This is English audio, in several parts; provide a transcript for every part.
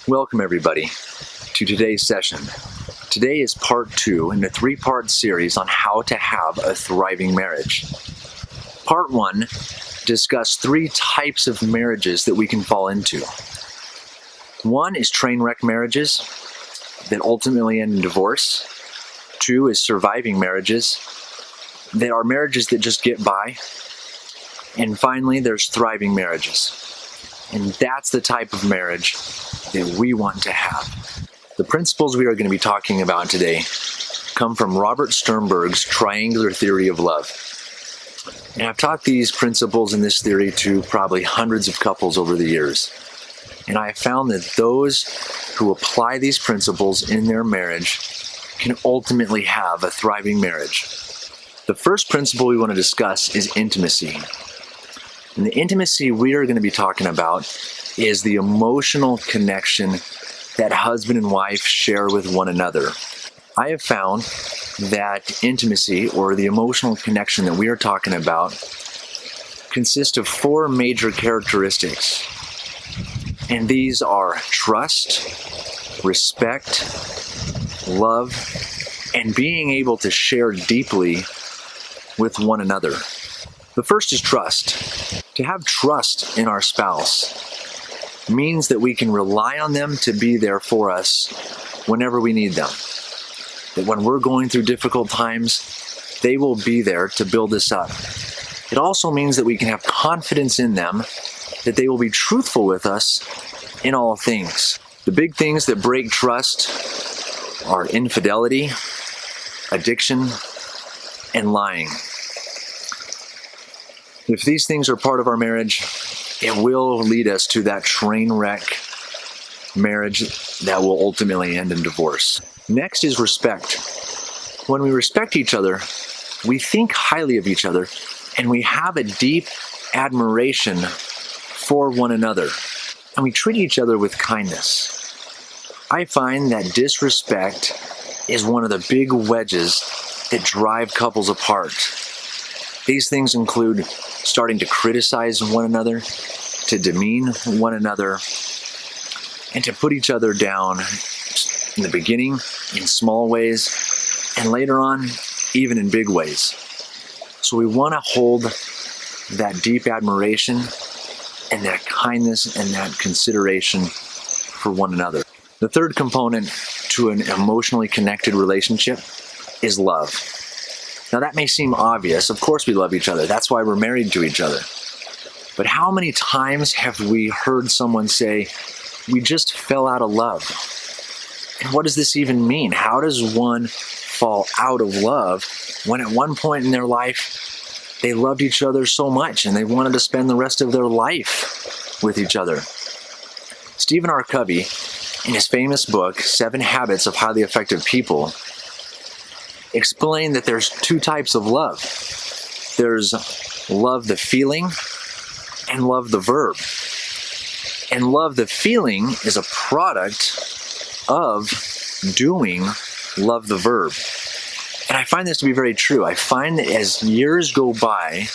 Welcome everybody to today's session. Today is part 2 in a 3-part series on how to have a thriving marriage. Part 1 discussed 3 types of marriages that we can fall into. 1 is train wreck marriages that ultimately end in divorce. 2 is surviving marriages that are marriages that just get by. And finally, there's thriving marriages. And that's the type of marriage that we want to have. The principles we are going to be talking about today come from Robert Sternberg's triangular theory of love. And I've taught these principles and this theory to probably hundreds of couples over the years. And I have found that those who apply these principles in their marriage can ultimately have a thriving marriage. The first principle we want to discuss is intimacy. And the intimacy we are going to be talking about is the emotional connection that husband and wife share with one another. I have found that intimacy, or the emotional connection that we are talking about, consists of 4 major characteristics. And these are trust, respect, love, and being able to share deeply with one another. The first is trust. To have trust in our spouse means that we can rely on them to be there for us whenever we need them. That when we're going through difficult times, they will be there to build us up. It also means that we can have confidence in them, that they will be truthful with us in all things. The big things that break trust are infidelity, addiction, and lying. If these things are part of our marriage, it will lead us to that train wreck marriage that will ultimately end in divorce. Next is respect. When we respect each other, we think highly of each other, and we have a deep admiration for one another, and we treat each other with kindness. I find that disrespect is one of the big wedges that drive couples apart. These things include starting to criticize one another, to demean one another, and to put each other down in the beginning in small ways, and later on even in big ways. So we want to hold that deep admiration and that kindness and that consideration for one another. The third component to an emotionally connected relationship is love. Now that may seem obvious. Of course we love each other. That's why we're married to each other. But how many times have we heard someone say, we just fell out of love? And what does this even mean? How does one fall out of love when at one point in their life they loved each other so much and they wanted to spend the rest of their life with each other? Stephen R. Covey, in his famous book, 7 Habits of Highly Effective People, explain that there's 2 types of love. There's love the feeling and love the verb. And love the feeling is a product of doing love the verb. And I find this to be very true. I find that as years go by,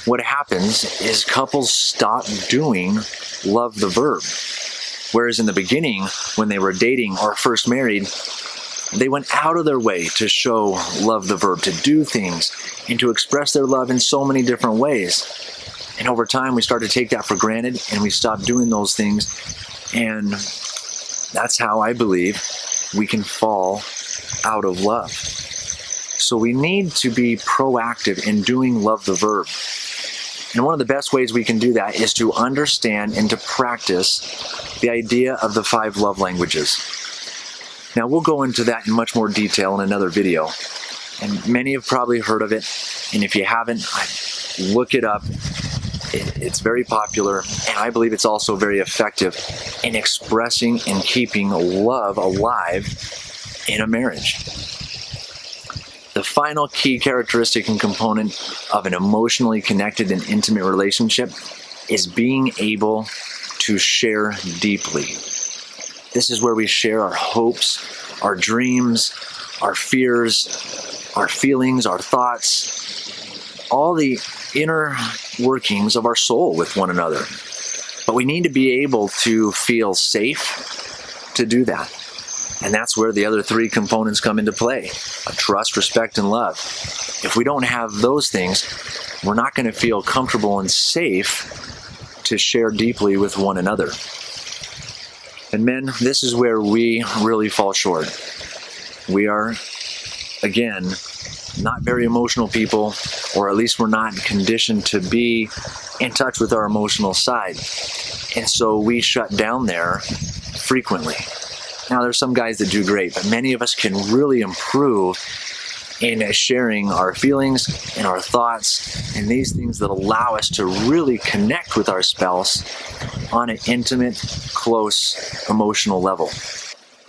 what happens is couples stop doing love the verb. Whereas in the beginning, when they were dating or first married, they went out of their way to show love the verb, to do things, and to express their love in so many different ways. And over time, we start to take that for granted, and we stop doing those things. And that's how I believe we can fall out of love. So we need to be proactive in doing love the verb. And one of the best ways we can do that is to understand and to practice the idea of the 5 love languages. Now we'll go into that in much more detail in another video, and many have probably heard of it, and if you haven't, look it up. It's very popular, and I believe it's also very effective in expressing and keeping love alive in a marriage. The final key characteristic and component of an emotionally connected and intimate relationship is being able to share deeply. This is where we share our hopes, our dreams, our fears, our feelings, our thoughts, all the inner workings of our soul with one another. But we need to be able to feel safe to do that. And that's where the other three components come into play: trust, respect, and love. If we don't have those things, we're not going to feel comfortable and safe to share deeply with one another. And men, this is where we really fall short. We are, again, not very emotional people, or at least we're not conditioned to be in touch with our emotional side. And so we shut down there frequently. Now, there's some guys that do great, but many of us can really improve in sharing our feelings and our thoughts and these things that allow us to really connect with our spouse on an intimate, close, emotional level.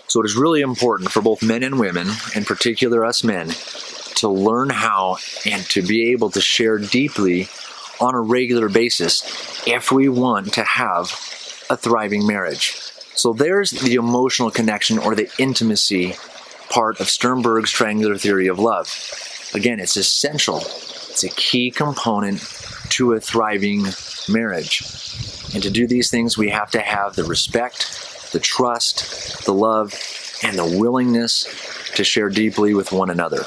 So it is really important for both men and women, in particular us men, to learn how and to be able to share deeply on a regular basis if we want to have a thriving marriage. So there's the emotional connection, or the intimacy part of Sternberg's triangular theory of love. Again, it's essential. It's a key component to a thriving marriage. And to do these things, we have to have the respect, the trust, the love, and the willingness to share deeply with one another.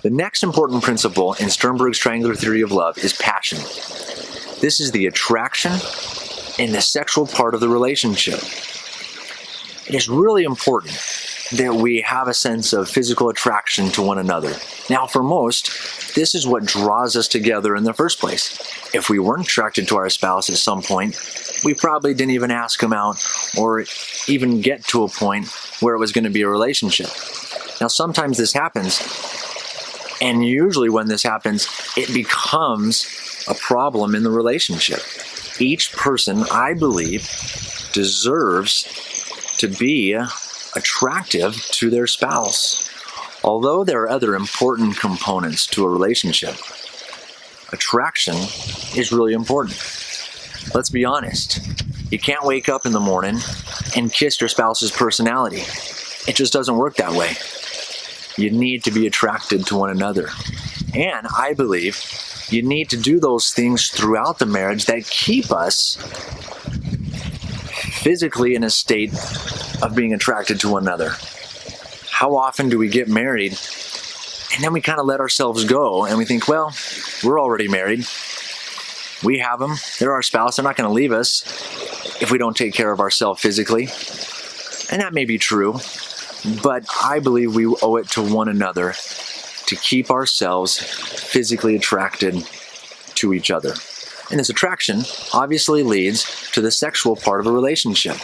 The next important principle in Sternberg's triangular theory of love is passion. This is the attraction in the sexual part of the relationship. It is really important that we have a sense of physical attraction to one another. Now, for most, this is what draws us together in the first place. If we weren't attracted to our spouse at some point, we probably didn't even ask them out or even get to a point where it was going to be a relationship. Now, sometimes this happens, and usually when this happens, it becomes a problem in the relationship. Each person, I believe, deserves to be attractive to their spouse. Although there are other important components to a relationship, attraction is really important. Let's be honest. You can't wake up in the morning and kiss your spouse's personality. It just doesn't work that way. You need to be attracted to one another. And I believe you need to do those things throughout the marriage that keep us physically in a state of being attracted to one another. How often do we get married and then we kind of let ourselves go and we think, well, we're already married. We have them. They're our spouse. They're not going to leave us if we don't take care of ourselves physically. And that may be true, but I believe we owe it to one another to keep ourselves physically attracted to each other. And this attraction obviously leads to the sexual part of a relationship,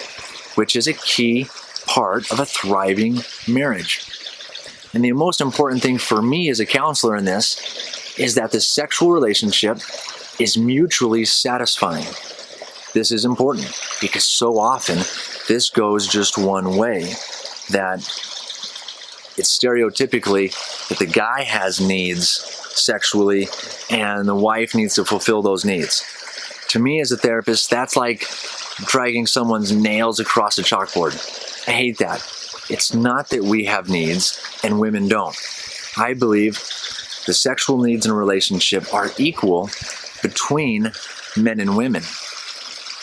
which is a key part of a thriving marriage. And the most important thing for me as a counselor in this is that the sexual relationship is mutually satisfying. This is important because so often this goes just one way, that it's stereotypically that the guy has needs sexually and the wife needs to fulfill those needs. To me as a therapist, that's like dragging someone's nails across a chalkboard. I hate that. It's not that we have needs and women don't. I believe the sexual needs in a relationship are equal between men and women.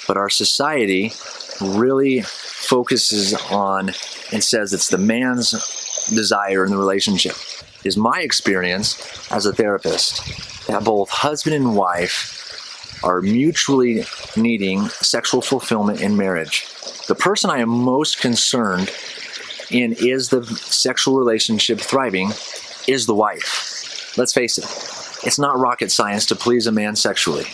But our society really focuses on and says it's the man's desire in the relationship. It is my experience as a therapist that both husband and wife are mutually needing sexual fulfillment in marriage. The person I am most concerned in is the sexual relationship thriving is the wife. Let's face it, it's not rocket science to please a man sexually.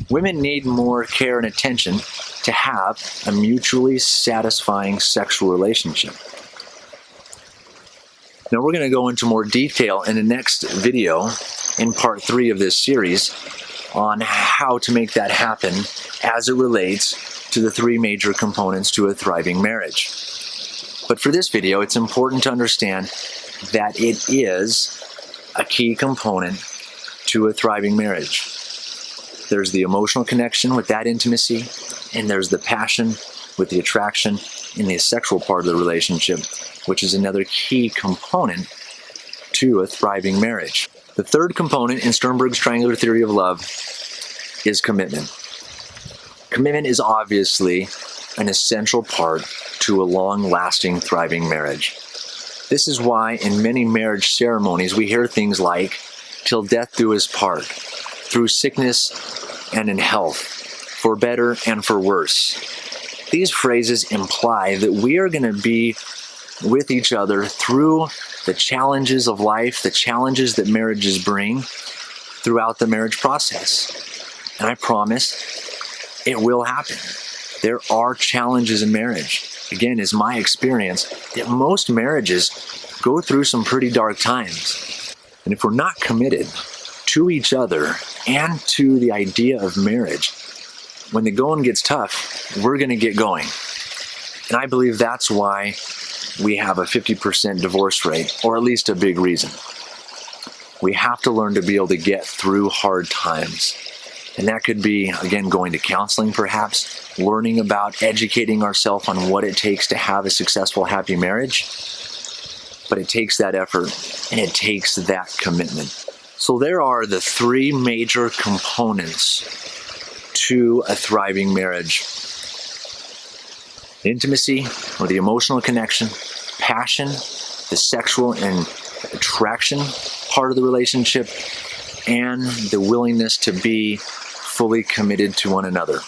Women need more care and attention to have a mutually satisfying sexual relationship. Now we're going to go into more detail in the next video in part 3 of this series on how to make that happen as it relates to the 3 major components to a thriving marriage. But for this video, it's important to understand that it is a key component to a thriving marriage. There's the emotional connection with that intimacy, and there's the passion with the attraction in the sexual part of the relationship, which is another key component to a thriving marriage. The third component in Sternberg's triangular theory of love is commitment. Commitment is obviously an essential part to a long-lasting, thriving marriage. This is why in many marriage ceremonies we hear things like, "Till death do us part," "Through sickness and in health," "For better and for worse." These phrases imply that we are going to be with each other through the challenges of life, the challenges that marriages bring throughout the marriage process. And I promise it will happen. There are challenges in marriage. Again, it's my experience that most marriages go through some pretty dark times. And if we're not committed to each other and to the idea of marriage, when the going gets tough, we're going to get going. And I believe that's why we have a 50% divorce rate, or at least a big reason. We have to learn to be able to get through hard times. And that could be, again, going to counseling perhaps, learning about, educating ourselves on what it takes to have a successful, happy marriage. But it takes that effort and it takes that commitment. So there are the three major components to a thriving marriage: intimacy, or the emotional connection; passion, the sexual and attraction part of the relationship; and the willingness to be fully committed to one another.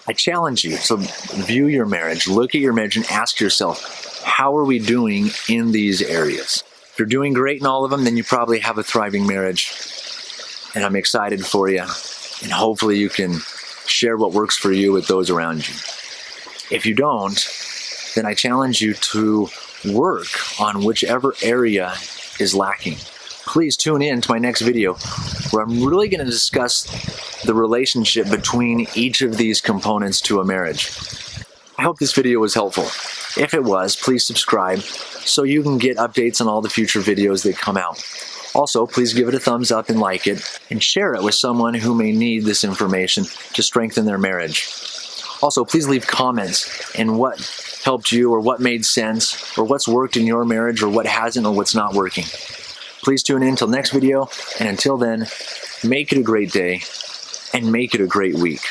I challenge you, so view your marriage, look at your marriage and ask yourself, how are we doing in these areas? If you're doing great in all of them, then you probably have a thriving marriage. And I'm excited for you. And hopefully you can share what works for you with those around you. If you don't, then I challenge you to work on whichever area is lacking. Please tune in to my next video where I'm really going to discuss the relationship between each of these components to a marriage. I hope this video was helpful. If it was, please subscribe so you can get updates on all the future videos that come out. Also, please give it a thumbs up and like it, and share it with someone who may need this information to strengthen their marriage. Also, please leave comments in what helped you, or what made sense, or what's worked in your marriage, or what hasn't, or what's not working. Please tune in until next video, and until then, make it a great day and make it a great week.